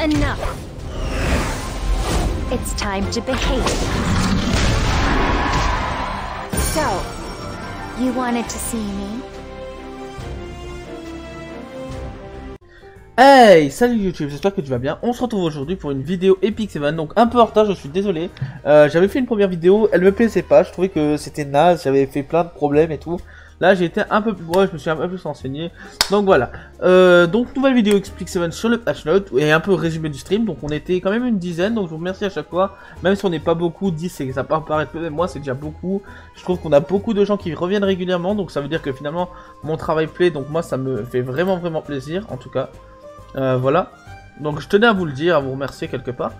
Enough. It's time to behave. So, you wanted to see me? Hey, salut YouTube, j'espère que tu vas bien. On se retrouve aujourd'hui pour une vidéo Epic 7, donc un peu en retard, je suis désolé. J'avais fait une première vidéo, elle me plaisait pas, je trouvais que c'était naze, j'avais fait plein de problèmes et tout. Là j'ai été un peu plus proche, je me suis un peu plus renseigné. Donc voilà, donc nouvelle vidéo Epic 7 sur le patch note et un peu résumé du stream. Donc on était quand même une dizaine, donc je vous remercie à chaque fois. Même si on n'est pas beaucoup, 10 c'est que ça peut paraître peu, mais moi c'est déjà beaucoup. Je trouve qu'on a beaucoup de gens qui reviennent régulièrement, donc ça veut dire que finalement mon travail plaît. Donc moi ça me fait vraiment plaisir en tout cas. Voilà, donc je tenais à vous le dire, à vous remercier quelque part.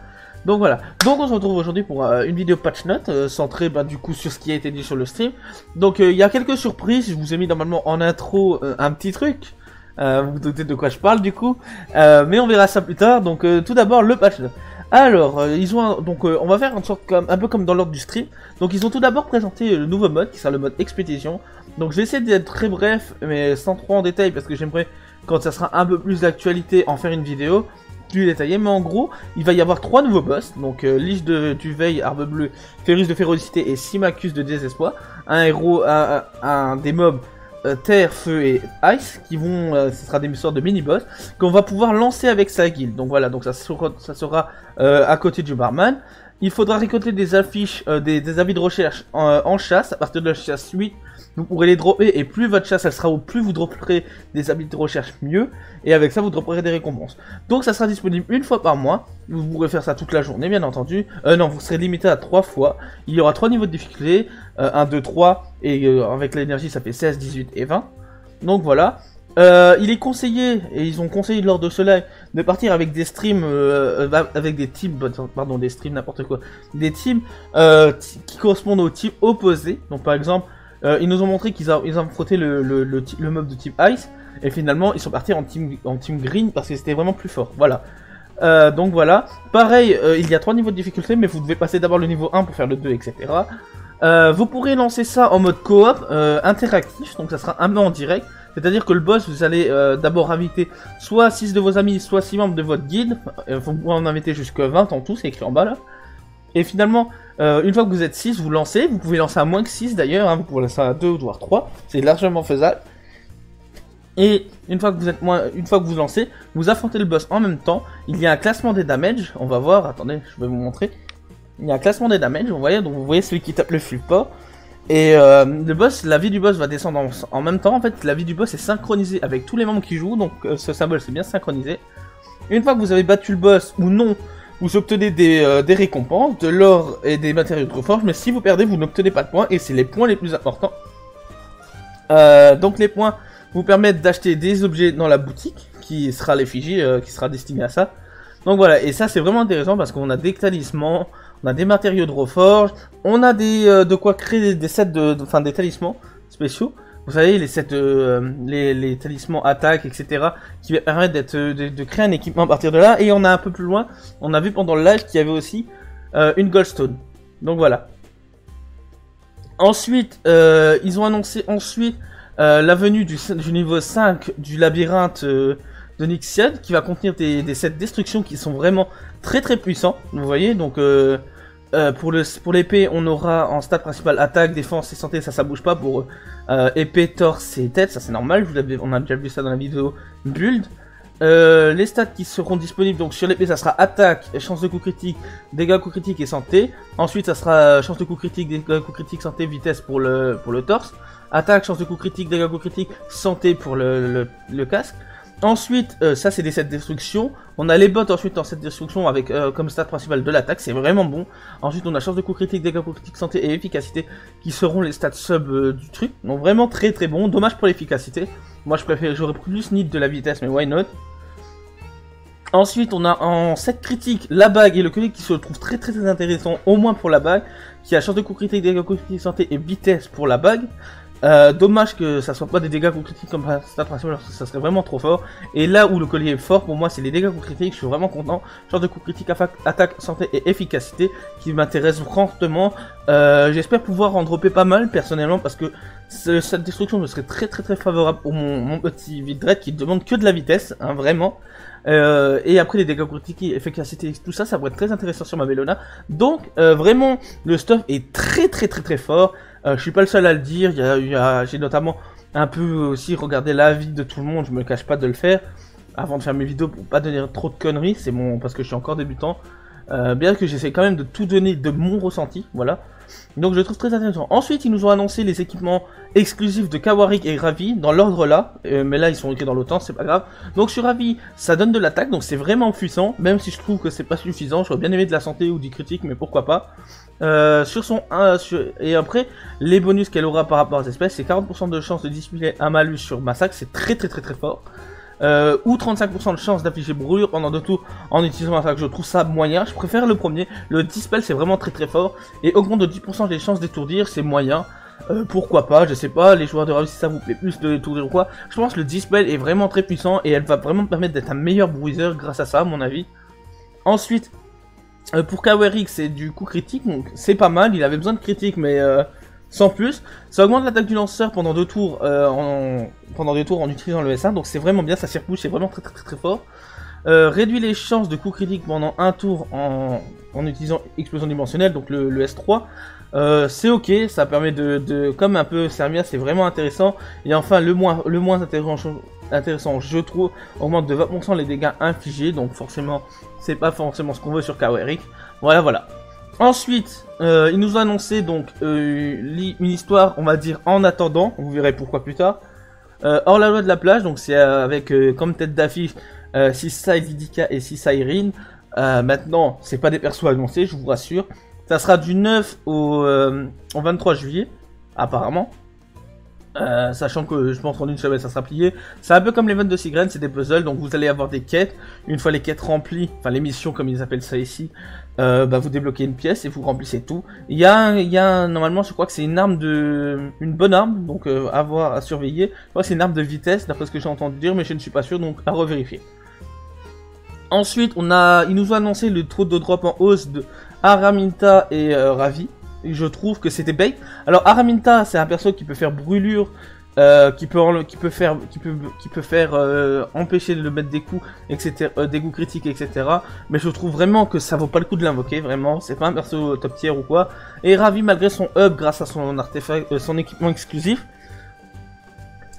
Donc voilà, donc on se retrouve aujourd'hui pour une vidéo patch note centrée du coup sur ce qui a été dit sur le stream. Donc il y a quelques surprises, je vous ai mis normalement en intro un petit truc. Vous vous doutez de quoi je parle du coup, mais on verra ça plus tard. Donc tout d'abord le patch note. Alors ils ont donc on va faire une sorte un peu comme dans l'ordre du stream. Donc ils ont tout d'abord présenté le nouveau mode qui sera le mode expédition. Donc je vais essayer d'être très bref mais sans trop en détail parce que j'aimerais quand ça sera un peu plus d'actualité en faire une vidéo plus détaillée. Mais en gros il va y avoir 3 nouveaux boss. Donc Lich du Veil, Arbre Bleu, Férus de Férocité et Symmachus de Désespoir. Un héros, un des mobs Terre, Feu et Ice qui vont, ce sera des sortes de mini-boss qu'on va pouvoir lancer avec sa guilde. Donc voilà, donc ça sera à côté du barman. Il faudra récolter des affiches, des avis de recherche en chasse. À partir de la chasse 8, vous pourrez les dropper et plus votre chasse elle sera haut, plus vous dropperez des avis de recherche mieux. Et avec ça vous dropperez des récompenses. Donc ça sera disponible une fois par mois. Vous pourrez faire ça toute la journée bien entendu. Non, vous serez limité à 3 fois. Il y aura 3 niveaux de difficulté. 1, 2, 3. Et avec l'énergie ça fait 16, 18 et 20. Donc voilà. Il est conseillé, et ils ont conseillé lors de cela, de partir avec des streams, avec des teams, pardon, des streams n'importe quoi, des teams qui correspondent au type opposé. Donc par exemple, ils nous ont montré qu'ils ont frotté le mob de type Ice, et finalement ils sont partis en team Green parce que c'était vraiment plus fort. Voilà. Donc voilà. Pareil, il y a 3 niveaux de difficulté, mais vous devez passer d'abord le niveau 1 pour faire le 2, etc. Vous pourrez lancer ça en mode coop interactif, donc ça sera un peu en direct. C'est-à-dire que le boss, vous allez d'abord inviter soit 6 de vos amis, soit 6 membres de votre guilde. Vous pouvez en inviter jusqu'à 20 en tout, c'est écrit en bas là. Et finalement, une fois que vous êtes 6, vous lancez. Vous pouvez lancer à moins que 6 d'ailleurs, hein, vous pouvez lancer à 2 ou voire 3. C'est largement faisable. Et une fois que vous lancez, vous affrontez le boss en même temps. Il y a un classement des damages. On va voir, attendez, je vais vous montrer. Il y a un classement des damages, vous voyez, donc vous voyez celui qui tape le plus fort. Et le boss, la vie du boss va descendre en même temps. En fait, la vie du boss est synchronisée avec tous les membres qui jouent, donc ce symbole c'est bien synchronisé. Une fois que vous avez battu le boss ou non, vous obtenez des récompenses, de l'or et des matériaux de reforge, mais si vous perdez, vous n'obtenez pas de points, et c'est les points les plus importants. Donc les points vous permettent d'acheter des objets dans la boutique, qui sera l'effigie, qui sera destinée à ça. Donc voilà, et ça c'est vraiment intéressant parce qu'on a des talismans, on a des matériaux de reforge, on a de quoi créer des sets des talismans spéciaux. Vous savez, les sets, les talismans attaque, etc. qui permettent de créer un équipement à partir de là. Et on a un peu plus loin, on a vu pendant le live qu'il y avait aussi une Goldstone. Donc voilà. Ensuite, ils ont annoncé la venue du niveau 5 du labyrinthe de Nyxian, qui va contenir des sets destruction qui sont vraiment très puissants. Vous voyez, donc pour l'épée, on aura en stat principal attaque, défense et santé, ça bouge pas. Pour épée, torse et tête, ça c'est normal, on a déjà vu ça dans la vidéo build. Les stats qui seront disponibles, donc sur l'épée ça sera attaque, chance de coup critique, dégâts coup critique et santé. Ensuite ça sera chance de coup critique, dégâts coup critique, santé, vitesse pour le torse. Attaque, chance de coup critique, dégâts coup critique, santé pour le casque. Ensuite, ça c'est des sets de destruction. On a les bots ensuite en set de destruction avec comme stat principal de l'attaque, c'est vraiment bon. Ensuite on a chance de coup critique, dégâts coup critique, santé et efficacité qui seront les stats sub du truc. Donc vraiment très bon, dommage pour l'efficacité. Moi j'aurais plus need de la vitesse mais why not. Ensuite on a en set critique la bague et le collier qui se trouvent très intéressant, au moins pour la bague, qui a chance de coup critique, dégâts coup critique, santé et vitesse pour la bague. Dommage que ça soit pas des dégâts critiques comme stat ratio, alors que ça serait vraiment trop fort. Et là où le collier est fort, pour moi, c'est les dégâts critiques. Je suis vraiment content. Genre de coup critique, attaque, santé et efficacité qui m'intéresse fortement. J'espère pouvoir en dropper pas mal personnellement parce que cette destruction me serait très favorable pour mon petit Vildred qui demande que de la vitesse, hein, vraiment. Et après les dégâts critiques, efficacité, tout ça, ça pourrait être très intéressant sur ma Bellona. Donc vraiment, le stuff est très fort. Je suis pas le seul à le dire, j'ai notamment un peu aussi regardé l'avis de tout le monde, je me cache pas de le faire, avant de faire mes vidéos pour pas donner trop de conneries, parce que je suis encore débutant, bien que j'essaie quand même de tout donner de mon ressenti, voilà. Donc je le trouve très intéressant. Ensuite, ils nous ont annoncé les équipements exclusifs de Kawarik et Ravi, dans l'ordre là, mais là ils sont écrits dans l'autre temps, c'est pas grave. Donc sur Ravi, ça donne de l'attaque, donc c'est vraiment puissant, même si je trouve que c'est pas suffisant, j'aurais bien aimé de la santé ou du critique, mais pourquoi pas. Et après, les bonus qu'elle aura par rapport aux espèces, c'est 40% de chance de dissimuler un malus sur massacre, c'est très fort. Ou 35% de chance d'afficher brûlure pendant 2 tours en utilisant massacre, je trouve ça moyen, je préfère le premier. Le dispel c'est vraiment très fort, et augmente de 10% les chances d'étourdir, c'est moyen. Pourquoi pas, je sais pas, les joueurs de Ravi si ça vous plaît plus de étourdir ou quoi. Je pense que le dispel est vraiment très puissant, et elle va vraiment me permettre d'être un meilleur bruiseur grâce à ça à mon avis. Ensuite, pour Kawarik, c'est du coup critique, donc c'est pas mal, il avait besoin de critique, mais sans plus. Ça augmente l'attaque du lanceur pendant 2 tours, en utilisant le SA, donc c'est vraiment bien, ça surpush, c'est vraiment très fort. Réduit les chances de coups critiques pendant 1 tour en utilisant explosion dimensionnelle, donc le S3. C'est ok, ça permet de comme un peu Sermia, c'est vraiment intéressant. Et enfin, le moins intéressant, je trouve, augmente de 20% les dégâts infligés, donc forcément, c'est pas forcément ce qu'on veut sur Kawarik. Voilà. Ensuite, ils nous ont annoncé donc une histoire, on va dire, en attendant, vous verrez pourquoi plus tard. Hors la loi de la plage, donc c'est avec comme tête d'affiche Sisai Lidika et Sisai Rin. Maintenant, c'est pas des persos annoncés, je vous rassure. Ça sera du 9 au 23 juillet, apparemment. Sachant que je pense qu'en une semaine ça sera plié. C'est un peu comme l'event de Sigren, c'est des puzzles, donc vous allez avoir des quêtes. Une fois les quêtes remplies, enfin les missions comme ils appellent ça ici, vous débloquez une pièce et vous remplissez tout. Il y a normalement, je crois que c'est une bonne arme, donc à surveiller. Je crois que c'est une arme de vitesse, d'après ce que j'ai entendu dire, mais je ne suis pas sûr, donc à revérifier. Ensuite, ils nous ont annoncé le trou de drop en hausse de Araminta et Ravi. Et je trouve que c'était bait. Alors Araminta, c'est un perso qui peut faire brûlure, qui peut faire empêcher de mettre des coups, etc., des coups critiques, etc. Mais je trouve vraiment que ça vaut pas le coup de l'invoquer, vraiment. C'est pas un perso top tier ou quoi. Et Ravi, malgré son up, grâce à son artefact, son équipement exclusif,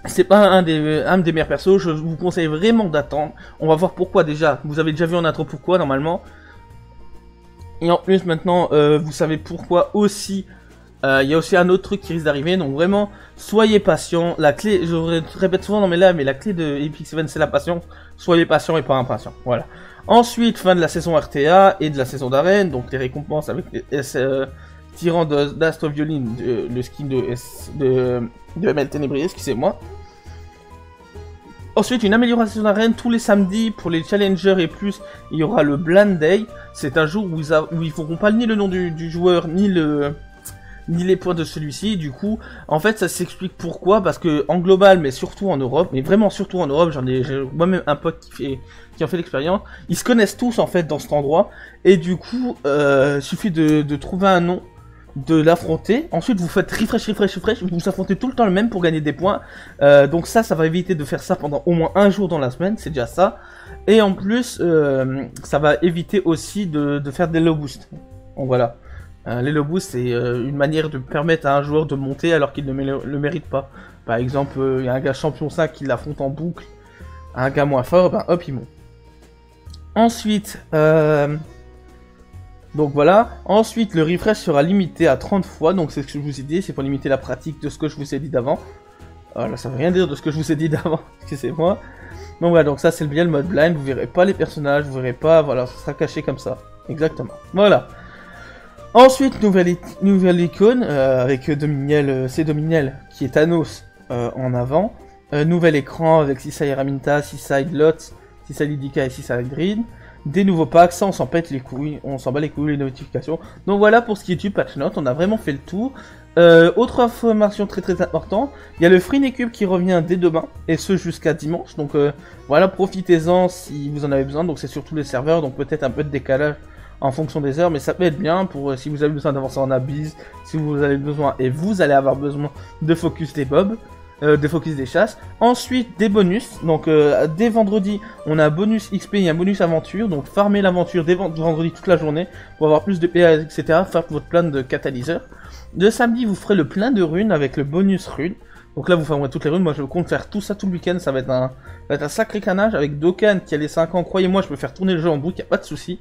c'est pas un des meilleurs persos. Je vous conseille vraiment d'attendre. On va voir pourquoi déjà. Vous avez déjà vu en intro pourquoi normalement. Et en plus maintenant, vous savez pourquoi aussi. Il y a aussi un autre truc qui risque d'arriver, donc vraiment, soyez patient. La clé, je répète souvent dans mes lives, mais la clé de Epic 7 c'est la patience. Soyez patient et pas impatient, voilà. Ensuite, fin de la saison RTA et de la saison d'arène, donc les récompenses avec les tirant d'Astro Violine, le skin de ML Ténébrier, excusez-moi. Ensuite, une amélioration d'arène tous les samedis pour les challengers et plus, il y aura le Blind Day. C'est un jour où ils ne feront pas ni le nom du joueur, ni les points de celui-ci. Du coup, en fait, ça s'explique pourquoi. Parce que en global, mais surtout en Europe, mais vraiment surtout en Europe, j'ai moi-même un pote qui en fait l'expérience. Ils se connaissent tous en fait dans cet endroit. Et du coup, suffit de trouver un nom, de l'affronter, ensuite vous faites refresh, vous affrontez tout le temps le même pour gagner des points, donc ça va éviter de faire ça pendant au moins un jour dans la semaine, c'est déjà ça, et en plus ça va éviter aussi de faire des low boosts, donc voilà, les low boosts c'est une manière de permettre à un joueur de monter alors qu'il ne le mérite pas. Par exemple, il y a un gars champion 5 qui l'affronte en boucle, un gars moins fort, ben hop il monte. Ensuite, donc voilà, ensuite le refresh sera limité à 30 fois, donc c'est ce que je vous ai dit, c'est pour limiter la pratique de ce que je vous ai dit d'avant. Voilà, ça veut rien dire de ce que je vous ai dit d'avant, excusez-moi. Donc voilà, donc ça c'est bien le mode blind, vous verrez pas les personnages, vous verrez pas, voilà, ça sera caché comme ça, exactement. Voilà. Ensuite, nouvelle icône, avec Dominiel, c'est Dominiel, qui est Thanos en avant. Nouvel écran avec Sisai Raminta, Sisai Lot, Sisai Lidika et Sisai Green. Des nouveaux packs, ça on s'en pète les couilles, on s'en bat les couilles, les notifications. Donc voilà pour ce qui est du patch note, on a vraiment fait le tour. Autre information très importante, il y a le Free Cube qui revient dès demain, et ce jusqu'à dimanche, donc voilà, profitez-en si vous en avez besoin, donc c'est sur tous les serveurs, donc peut-être un peu de décalage en fonction des heures, mais ça peut être bien pour si vous avez besoin d'avancer en abyss, si vous avez besoin, et vous allez avoir besoin de focus des mobs, de focus des chasses. Ensuite, des bonus, donc dès vendredi, on a un bonus XP et un bonus aventure, donc farmez l'aventure dès vendredi toute la journée, pour avoir plus de PA, etc., faire votre plan de catalyseur. Le samedi, vous ferez le plein de runes avec le bonus runes. Donc là, vous ferez toutes les runes. Moi, je compte faire tout ça tout le week-end. Ça va être un sacré canage avec Dokkan qui a les 5 ans. Croyez-moi, je peux faire tourner le jeu en boucle, y a pas de souci.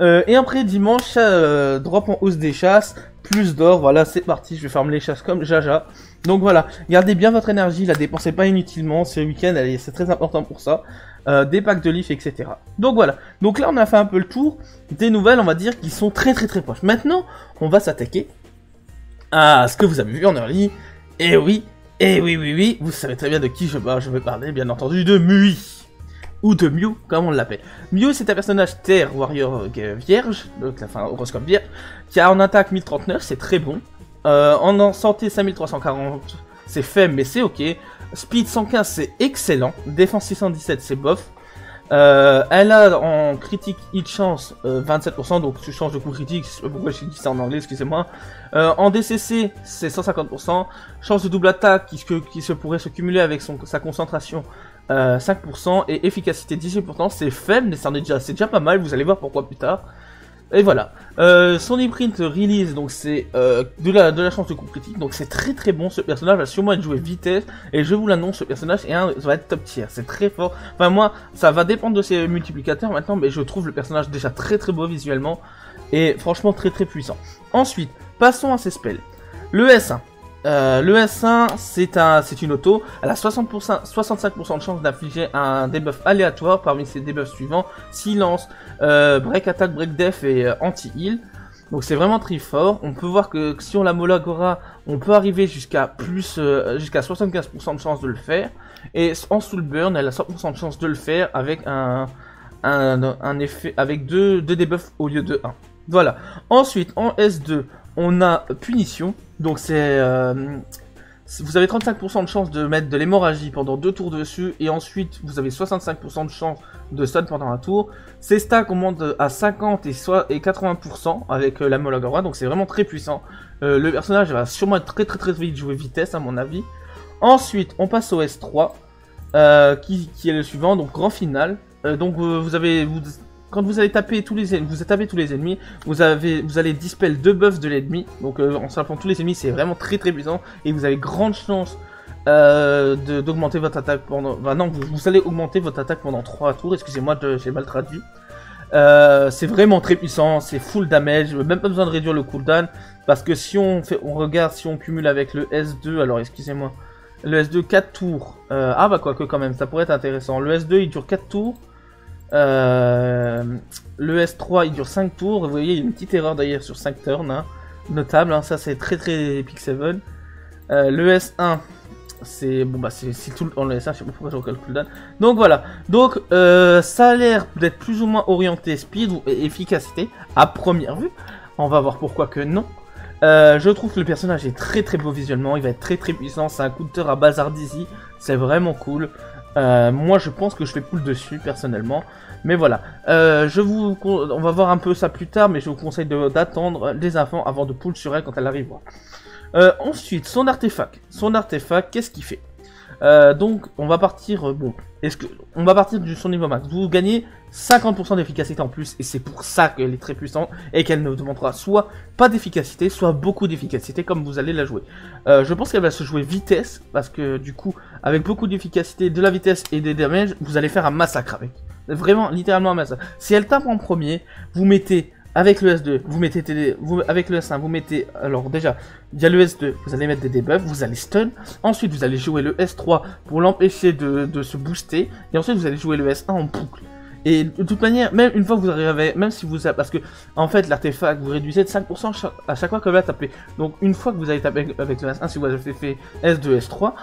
Et après, dimanche, drop en hausse des chasses, plus d'or. Voilà, c'est parti. Je vais farmer les chasses comme Jaja. Donc voilà, gardez bien votre énergie, la dépensez pas inutilement. Ce week-end, c'est très important pour ça. Des packs de leaf, etc. Donc voilà. Donc là, on a fait un peu le tour des nouvelles, on va dire, qui sont très proches. Maintenant, on va s'attaquer à ce que vous avez vu en early. Et oui, vous savez très bien de qui je vais parler, bien entendu, de Mui. Ou de Mew, comme on l'appelle. Mew, c'est un personnage Terre Warrior vierge, donc enfin horoscope vierge, qui a en attaque 1039, c'est très bon. En santé 5340, c'est faible, mais c'est ok. Speed 115, c'est excellent. Défense 617, c'est bof. Elle a en critique hit chance 27%, donc tu changes de coup critique, je sais pas pourquoi j'ai dit ça en anglais, excusez-moi. En DCC, c'est 150%. Chance de double attaque qui se pourrait se cumuler avec sa concentration 5%. Et efficacité 18%, c'est faible, mais c'est déjà pas mal, vous allez voir pourquoi plus tard. Et voilà. Son imprint release, donc c'est de la chance de coup critique, donc c'est très bon. Ce personnage va sûrement être joué vitesse, et je vous l'annonce, ce personnage va être top tier, c'est très fort. Enfin moi, ça va dépendre de ses multiplicateurs maintenant, mais je trouve le personnage déjà très beau visuellement, et franchement très puissant. Ensuite, passons à ses spells. Le S1. Le S1, c'est une auto, elle a 65% de chance d'infliger un debuff aléatoire parmi ses debuffs suivants: silence, break attack, break def et anti-heal. Donc c'est vraiment très fort. On peut voir que si on la Molagora, on peut arriver jusqu'à 75% de chance de le faire. Et en Soul Burn, elle a 100% de chance de le faire avec un effet, avec deux debuffs au lieu de 1. Voilà. Ensuite, en S2, on a punition. Donc c'est vous avez 35% de chance de mettre de l'hémorragie pendant 2 tours dessus, et ensuite vous avez 65% de chance de stun pendant un tour. Ces stacks on monte à 50 et 80% avec la Molagora, donc c'est vraiment très puissant. Le personnage va sûrement être très vite jouer vitesse à mon avis. Ensuite on passe au S3 qui est le suivant, donc grand final. Donc quand vous allez taper tous les ennemis, vous allez dispel 2 buffs de l'ennemi. Donc en frappant tous les ennemis, c'est vraiment très puissant. Et vous avez grande chance d'augmenter votre attaque pendant... Enfin non, vous allez augmenter votre attaque pendant 3 tours. Excusez-moi, j'ai mal traduit. C'est vraiment très puissant, c'est full damage. Même pas besoin de réduire le cooldown. Parce que si on regarde, si on cumule avec le S2, alors excusez-moi. Le S2, 4 tours. Ah bah quoique quand même, ça pourrait être intéressant. Le S2, il dure 4 tours. Le S3 il dure 5 tours, vous voyez il y a une petite erreur d'ailleurs sur 5 turns, hein, notable, hein, ça c'est très Epic 7. Le S1 c'est bon bah c'est tout le temps le S1, je sais pas pourquoi je recalcule cooldown. Donc voilà, donc ça a l'air d'être plus ou moins orienté speed ou efficacité à première vue, on va voir pourquoi que non. Je trouve que le personnage est très beau visuellement, il va être très puissant, c'est un counter à Bazar Dizzy, c'est vraiment cool. Moi je pense que je fais pull dessus personnellement, mais voilà, on va voir un peu ça plus tard, mais je vous conseille d'attendre les infos avant de pull sur elle quand elle arrivera. Ensuite, son artefact, qu'est-ce qu'il fait? Donc on va partir, on va partir du son niveau max. Vous gagnez 50% d'efficacité en plus, et c'est pour ça qu'elle est très puissante et qu'elle ne demandera soit pas d'efficacité, soit beaucoup d'efficacité comme vous allez la jouer. Je pense qu'elle va se jouer vitesse, parce que du coup, avec beaucoup d'efficacité, de la vitesse et des damages, vous allez faire un massacre avec. Vraiment, littéralement un massacre. Si elle tape en premier, vous mettez... Avec le S2, avec le S1, vous mettez... Alors déjà, il y a le S2, vous allez mettre des debuffs, vous allez stun. Ensuite, vous allez jouer le S3 pour l'empêcher de se booster. Et ensuite, vous allez jouer le S1 en boucle. Et de toute manière, même une fois que vous arrivez, même si vous... Parce que, en fait, l'artefact, vous réduisez de 5% à chaque fois que vous allez taper. Donc, une fois que vous avez tapé avec le S1, si vous avez fait S2, S3...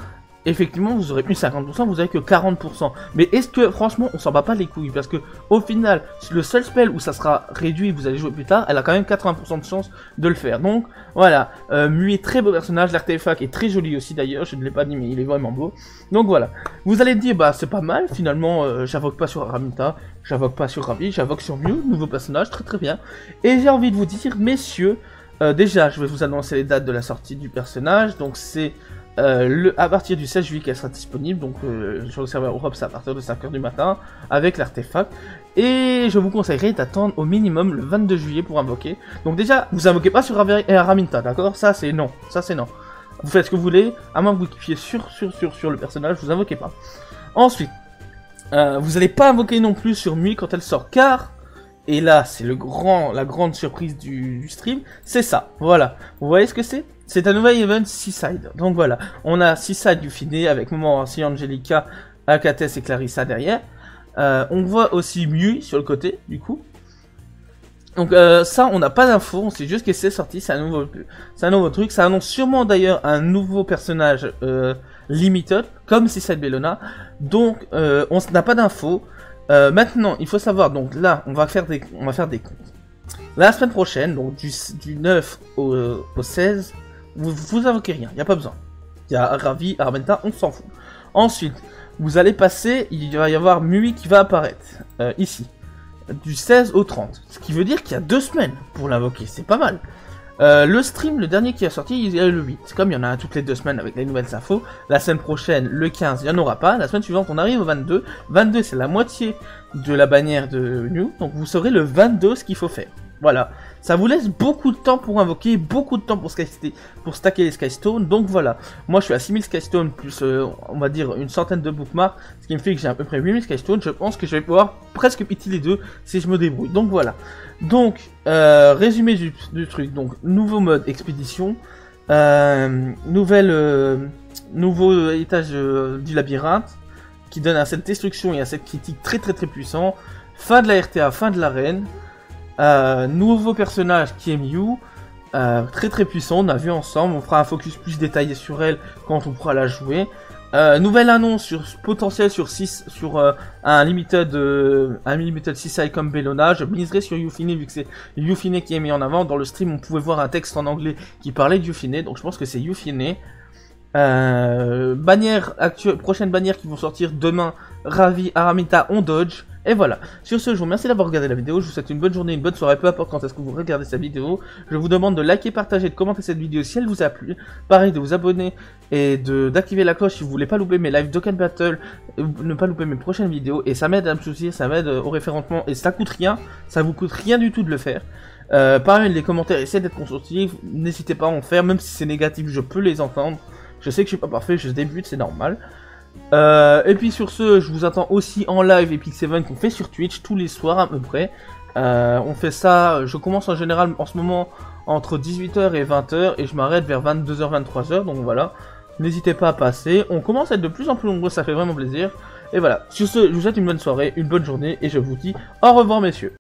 effectivement vous aurez plus 50%, vous avez que 40%. Mais est-ce que franchement on s'en bat pas les couilles? Parce que au final, le seul spell où ça sera réduit, vous allez jouer plus tard, elle a quand même 80% de chance de le faire. Donc voilà, Mui est très beau personnage, l'artefact est très joli aussi d'ailleurs, je ne l'ai pas dit mais il est vraiment beau. Donc voilà, vous allez dire bah c'est pas mal, finalement j'invoque pas sur Araminta, j'invoque pas sur Ravi, j'invoque sur Mew, nouveau personnage, très très bien. Et j'ai envie de vous dire messieurs, déjà je vais vous annoncer les dates de la sortie du personnage, donc c'est... à partir du 16 juillet qu'elle sera disponible, donc sur le serveur Europe c'est à partir de 5h du matin avec l'artefact, et je vous conseillerais d'attendre au minimum le 22 juillet pour invoquer. Donc déjà vous invoquez pas sur Araminta, d'accord? Ça c'est non, vous faites ce que vous voulez, à moins que vous kiffiez sur le personnage, vous invoquez pas. Ensuite, vous n'allez pas invoquer non plus sur Mui quand elle sort, car... Et là, c'est la grande surprise du stream, c'est ça, voilà. Vous voyez ce que c'est? C'est un nouvel event Seaside. Donc voilà, on a Seaside Yufine avec Moment aussi Angelica, Akates et Clarissa derrière. On voit aussi Mui sur le côté, du coup. Donc ça, on n'a pas d'infos, on sait juste que c'est sorti, c'est un nouveau truc. Ça annonce sûrement d'ailleurs un nouveau personnage limited, comme Seaside Bellona. Donc on n'a pas d'infos. Maintenant, il faut savoir, donc là, on va faire des comptes. La semaine prochaine, donc du 9 au 16, vous invoquez rien, il n'y a pas besoin. Il y a Ravi, Araminta, on s'en fout. Ensuite, vous allez passer, il va y avoir Mui qui va apparaître, ici, du 16 au 30. Ce qui veut dire qu'il y a 2 semaines pour l'invoquer, c'est pas mal. Le stream, le dernier qui est sorti, il y a le 8. Comme il y en a un toutes les 2 semaines avec les nouvelles infos, la semaine prochaine, le 15, il n'y en aura pas. La semaine suivante, on arrive au 22. 22, c'est la moitié de la bannière de New. Donc vous saurez le 22 ce qu'il faut faire. Voilà. Ça vous laisse beaucoup de temps pour invoquer, beaucoup de temps pour stacker les Skystones. Donc voilà. Moi, je suis à 6000 Skystones plus, on va dire, une centaine de bookmarks. Ce qui me fait que j'ai à peu près 8000 Skystones. Je pense que je vais pouvoir presque piter les deux si je me débrouille. Donc voilà. Donc, résumé du truc. Donc, nouveau mode expédition. Nouveau étage du labyrinthe. Qui donne un set destruction et un set critique très puissant. Fin de la RTA, fin de l'arène. Nouveau personnage qui est Mew. Très puissant, on a vu ensemble. On fera un focus plus détaillé sur elle quand on pourra la jouer. Nouvelle annonce potentielle sur un limited Seaside comme Bellona. Je miserai sur Yufine vu que c'est Yufine qui est mis en avant. Dans le stream on pouvait voir un texte en anglais qui parlait de Yufine, donc je pense que c'est Yufine. Prochaine bannière qui vont sortir demain, Ravi, Araminta, on dodge. Et voilà, sur ce je vous remercie d'avoir regardé la vidéo, je vous souhaite une bonne journée, une bonne soirée, peu importe quand est-ce que vous regardez cette vidéo. Je vous demande de liker, partager, de commenter cette vidéo si elle vous a plu. Pareil, de vous abonner et d'activer la cloche si vous voulez pas louper mes lives Dokkan Battle, ne pas louper mes prochaines vidéos. Et ça m'aide à me soucier, ça m'aide au référencement et ça coûte rien, ça vous coûte rien du tout de le faire. Pareil, les commentaires, essayez d'être constructifs, n'hésitez pas à en faire, même si c'est négatif, je peux les entendre. Je sais que je suis pas parfait, je débute, c'est normal. Et puis sur ce, je vous attends aussi en live Epic7 qu'on fait sur Twitch tous les soirs à peu près. On fait ça, je commence en général en ce moment entre 18h et 20h et je m'arrête vers 22h, 23h, donc voilà. N'hésitez pas à passer, on commence à être de plus en plus nombreux, ça fait vraiment plaisir. Et voilà, sur ce, je vous souhaite une bonne soirée, une bonne journée et je vous dis au revoir messieurs.